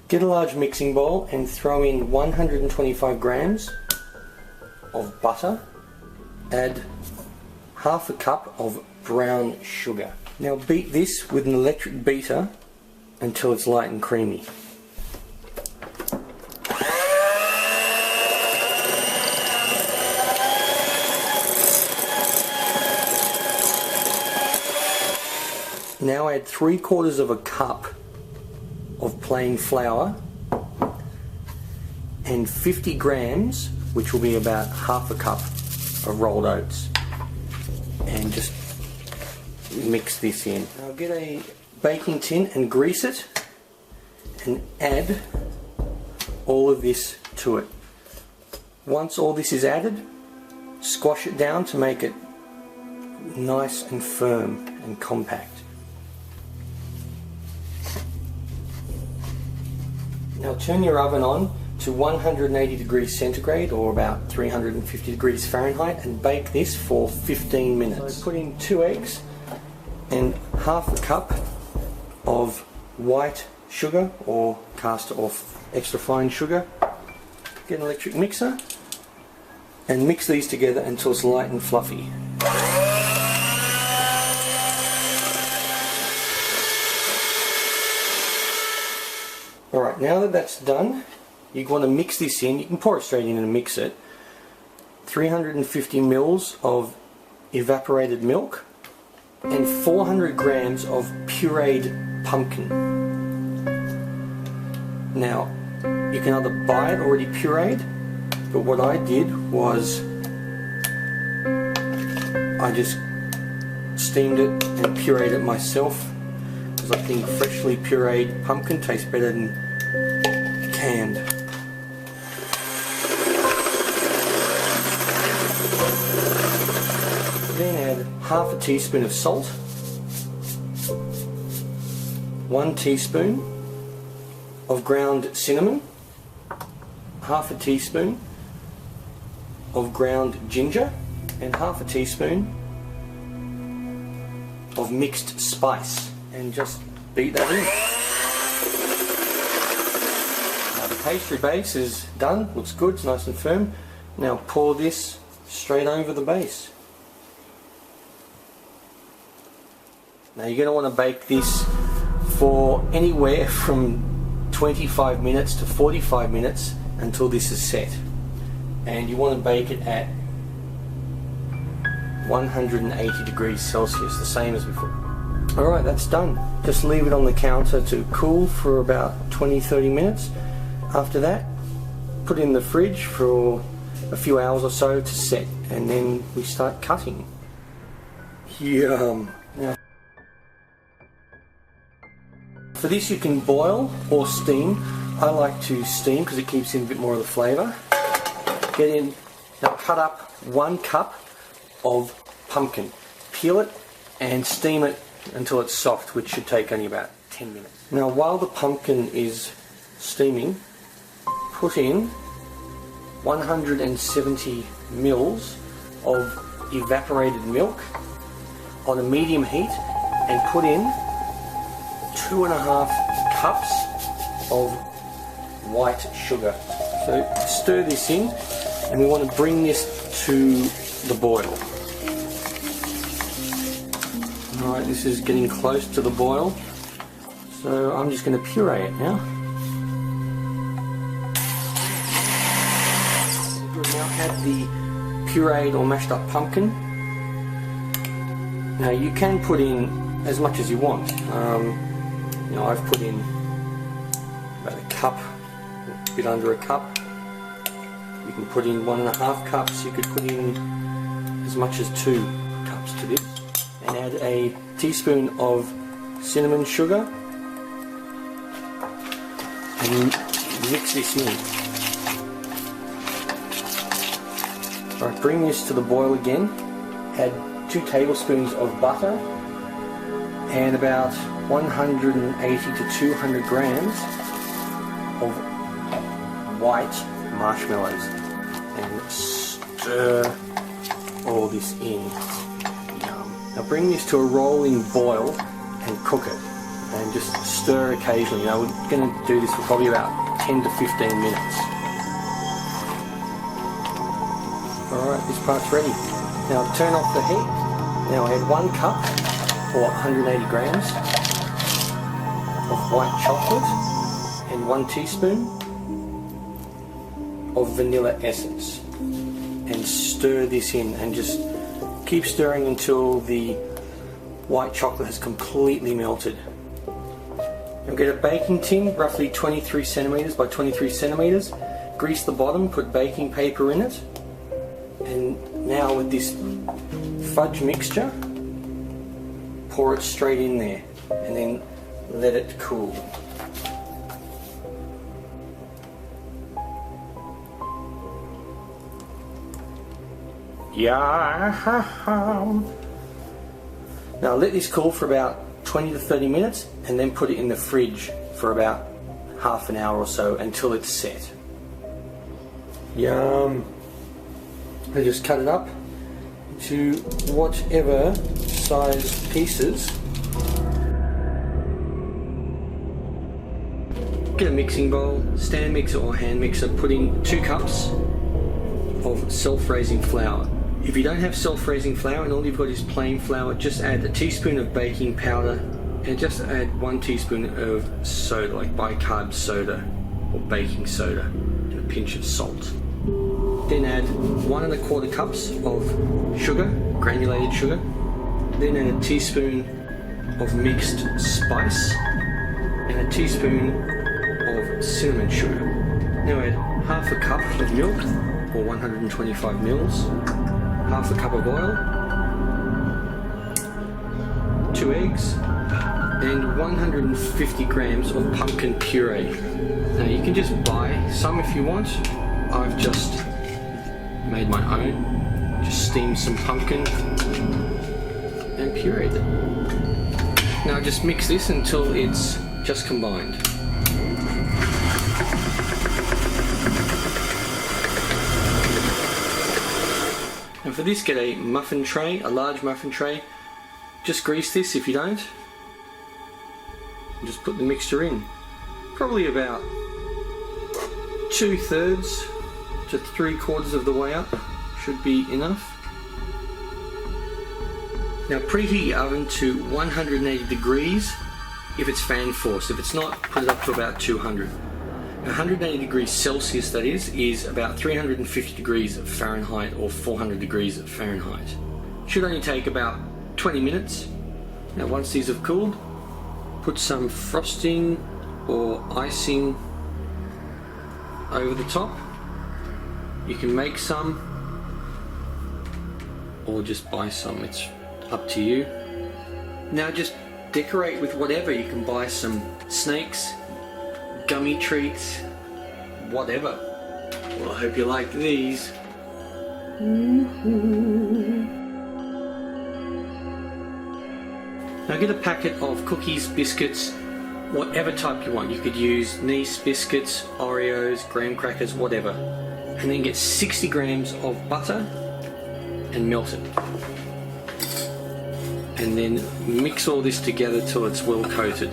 Get a large mixing bowl and throw in 125 grams of butter. Add half a cup of brown sugar. Now beat this with an electric beater until it's light and creamy. Now add 3/4 of a cup of plain flour and 50 grams, which will be about half a cup of rolled oats, and just mix this in. Now get a baking tin and grease it and add all of this to it. Once all this is added, squash it down to make it nice and firm and compact. Now turn your oven on to 180 degrees centigrade, or about 350 degrees Fahrenheit, and bake this for 15 minutes. So put in 2 eggs and half a cup of white sugar or cast off extra fine sugar. Get an electric mixer and mix these together until it's light and fluffy. Alright, now that that's done, you want to mix this in. You can pour it straight in and mix it. 350 mils of evaporated milk and 400 grams of pureed pumpkin. Now, you can either buy it already pureed, but what I did was I just steamed it and pureed it myself, because I think freshly pureed pumpkin tastes better than canned. Then add half a teaspoon of salt, 1 teaspoon of ground cinnamon, half a teaspoon of ground ginger, and half a teaspoon of mixed spice, and just beat that in. Now the pastry base is done, looks good, it's nice and firm. Now pour this straight over the base. Now you're going to want to bake this for anywhere from 25 minutes to 45 minutes until this is set. And you want to bake it at 180 degrees Celsius, the same as before. Alright, that's done. Just leave it on the counter to cool for about 20-30 minutes. After that, put it in the fridge for a few hours or so to set, and then we start cutting. Yum! Now, for this you can boil or steam. I like to steam because it keeps in a bit more of the flavour. Get in, now cut up 1 cup of pumpkin. Peel it and steam it until it's soft, which should take only about 10 minutes. Now while the pumpkin is steaming, put in 170 mils of evaporated milk on a medium heat, and put in 2.5 cups of white sugar. So stir this in, and we want to bring this to the boil. Alright, this is getting close to the boil, so I'm just going to puree it now. Now add the pureed or mashed up pumpkin. Now you can put in as much as you want. You know, I've put in about a cup, a bit under a cup. You can put in 1.5 cups. You could put in as much as 2 cups to this, and add a teaspoon of cinnamon sugar and mix this in. Alright, bring this to the boil again. Add 2 tablespoons of butter and about 180 to 200 grams of white marshmallows, and stir all this in. Now bring this to a rolling boil and cook it. and just stir occasionally. Now we're going to do this for probably about 10 to 15 minutes. Alright, this part's ready. Now turn off the heat. Now add 1 cup or 180 grams of white chocolate and 1 teaspoon of vanilla essence, and stir this in and just keep stirring until the white chocolate has completely melted. Now get a baking tin, roughly 23 centimeters by 23 centimeters. Grease the bottom, put baking paper in it, and now with this fudge mixture, pour it straight in there and then let it cool. Yeah. Now let this cool for about 20 to 30 minutes and then put it in the fridge for about half an hour or so until it's set. Yum. I just cut it up to whatever size pieces. Get a mixing bowl, stand mixer or hand mixer, put in 2 cups of self-raising flour. If you don't have self-raising flour and all you've got is plain flour, just add a teaspoon of baking powder and just add 1 teaspoon of soda, like bicarb soda or baking soda, and a pinch of salt. Then add 1 1/4 cups of sugar, granulated sugar. Then add a teaspoon of mixed spice and a teaspoon of cinnamon sugar. Now add half a cup of milk, or 125 mils, half a cup of oil, 2 eggs, and 150 grams of pumpkin puree. Now you can just buy some if you want. I've just made my own. Just steamed some pumpkin and pureed it. Now just mix this until it's just combined. And for this, get a muffin tray, a large muffin tray. Just grease this if you don't. And just put the mixture in. Probably about 2/3 to 3/4 of the way up should be enough. Now preheat your oven to 180 degrees if it's fan forced. If it's not, put it up to about 200. 180 degrees Celsius, that is about 350 degrees Fahrenheit or 400 degrees Fahrenheit. Should only take about 20 minutes. Now once these have cooled, put some frosting or icing over the top. You can make some or just buy some, it's up to you. Now just decorate with whatever. You can buy some snakes, gummy treats, whatever. Well, I hope you like these. Now get a packet of cookies, biscuits, whatever type you want. You could use Nice biscuits, Oreos, graham crackers, whatever. And then get 60 grams of butter and melt it. And then mix all this together till it's well coated.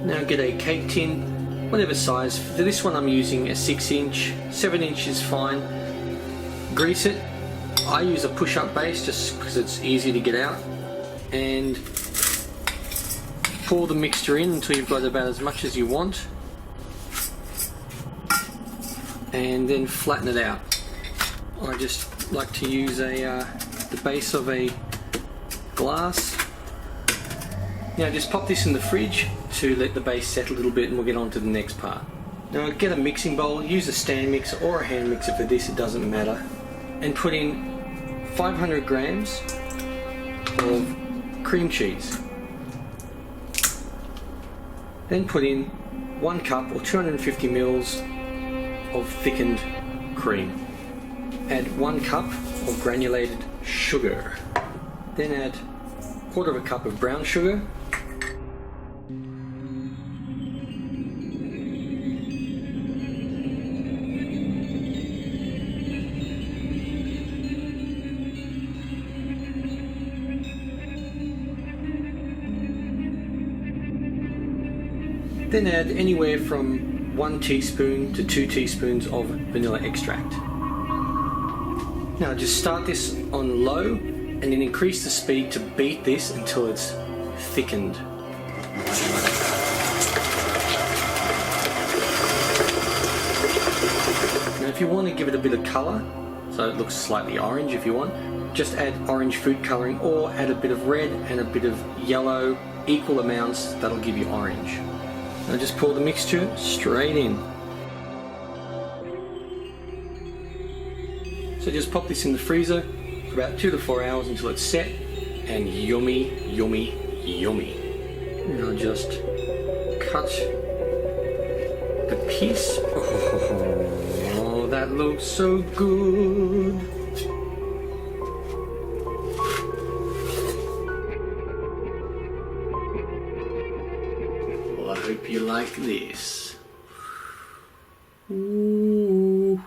Now get a cake tin, whatever size. For this one I'm using a 6-inch, 7-inch is fine. Grease it. I use a push-up base just because it's easy to get out. And pour the mixture in until you've got about as much as you want. And then flatten it out. I just like to use the base of a glass. Now just pop this in the fridge to let the base set a little bit, and we'll get on to the next part. Now get a mixing bowl, use a stand mixer or a hand mixer for this, it doesn't matter, and put in 500 grams of cream cheese. Then put in 1 cup or 250 mils of thickened cream. Add 1 cup of granulated sugar. Then add 1/4 cup of brown sugar. Then add anywhere from 1 teaspoon to 2 teaspoons of vanilla extract. Now just start this on low and then increase the speed to beat this until it's thickened. Now if you want to give it a bit of colour, so it looks slightly orange if you want, just add orange food colouring or add a bit of red and a bit of yellow, equal amounts, that'll give you orange. Now just pour the mixture straight in. So just pop this in the freezer for about 2 to 4 hours until it's set and yummy, yummy, yummy. Now just cut the piece. Oh, that looks so good. Well, I hope you like this. Ooh.